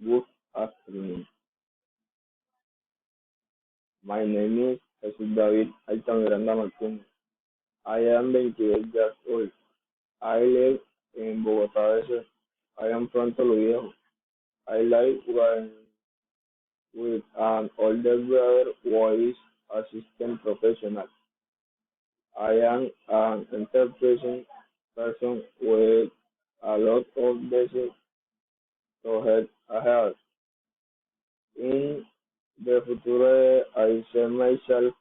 Good afternoon. My name is Jesus David Altamiranda Martínez. I am 28 years old. I live in Bogotá, Venezuela. I am from Tolo Viejo. I live with an older brother who is assistant professional. I am an enterprising person with a lot of business to head ahead. In the future, I see myself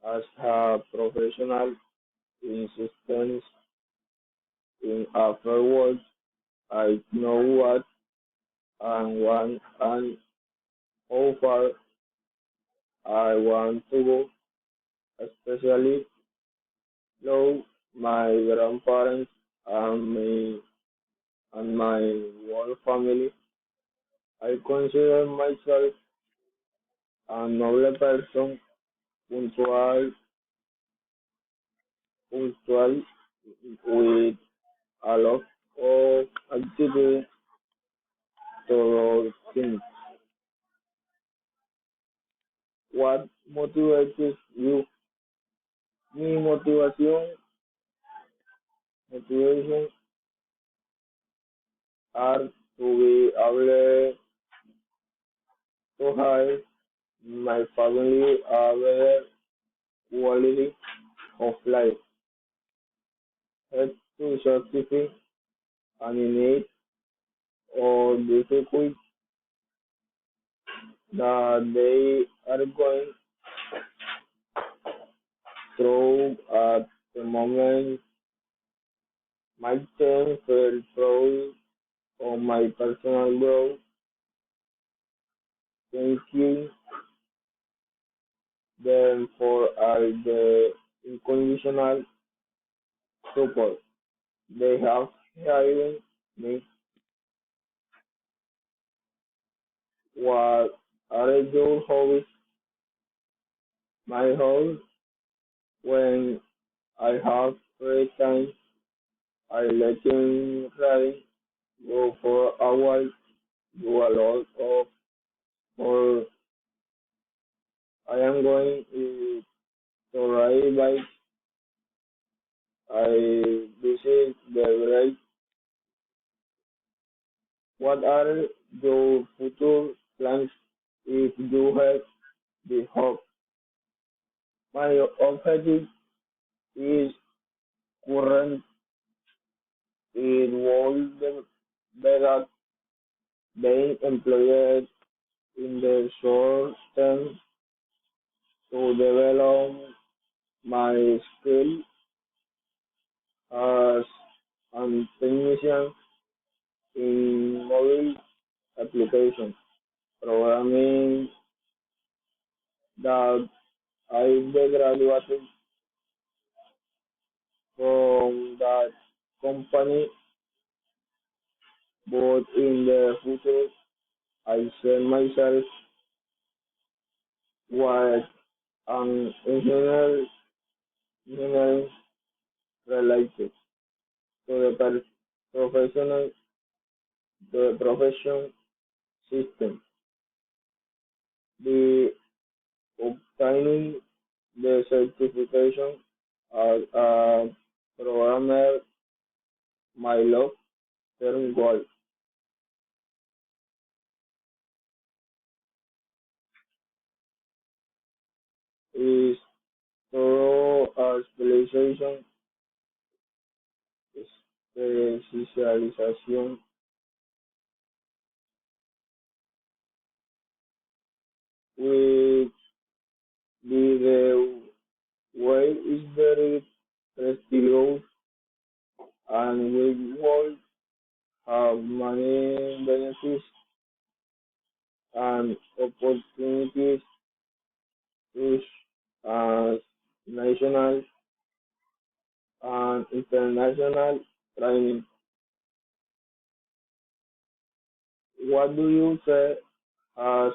as a professional in systems. In afterwards, I know what and when and how far I want to go, especially though my grandparents and me and my whole family. I consider myself a noble person, punctual, punctual with a lot of activity towards things. What motivates you? Mi motivation are to be able to have my family a better quality of life, help to satisfy any need or difficulty that they are going through at the moment. My team feel proud of my personal growth, thanking them for all the unconditional support they have given me. What are your hobbies? My hobbies, when I have free time, I like in riding, go for a walk, do a lot of, or I am going to ride bike. I visit the village. What are your future plans if you have the hope? My objective is current involved better being employed in the short term to develop my skill as a technician in mobile applications programming that I graduated from that company, but in the future I see myself with an engineering related to the professional the profession system. The obtaining the certification as a programmer, my long-term goal is thorough specialization with the way is very prestigious and we will have many benefits and opportunities to as national and international training. What do you say as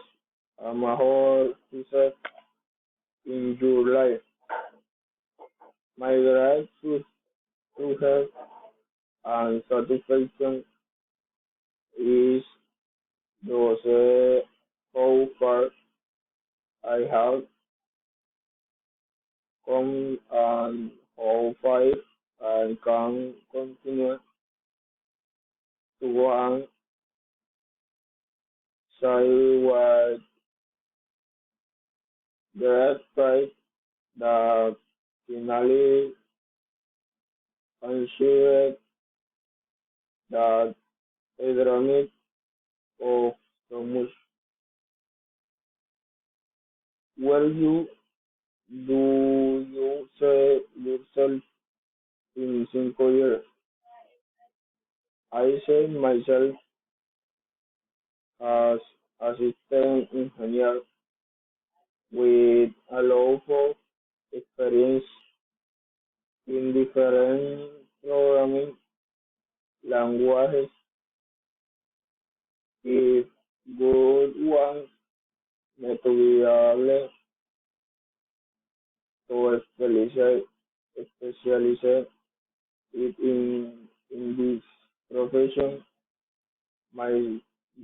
a major success in your life? My great success and satisfaction is sé how far I have come and how far I can continue to one side with the pride that finally ensured that I dreamed of so much. Well, do you say yourself in 5 years? I see myself as assistant engineer with a lot of experience in different programming languages. If good ones need to be able to specialize it in this profession. My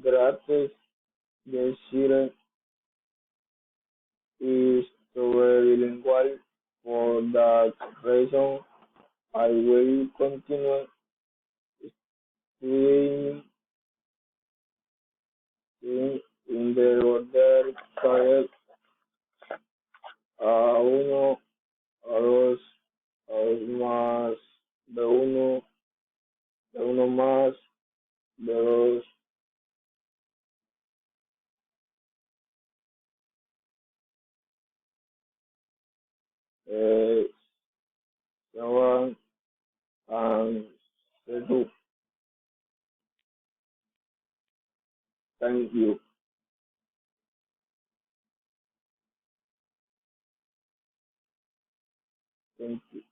greatest desire is to be bilingual. For that reason, I will continue studying in the order career A1, A2, A2 más, B1, B1 más, B2, C1 and C2. Thank you. Thank you.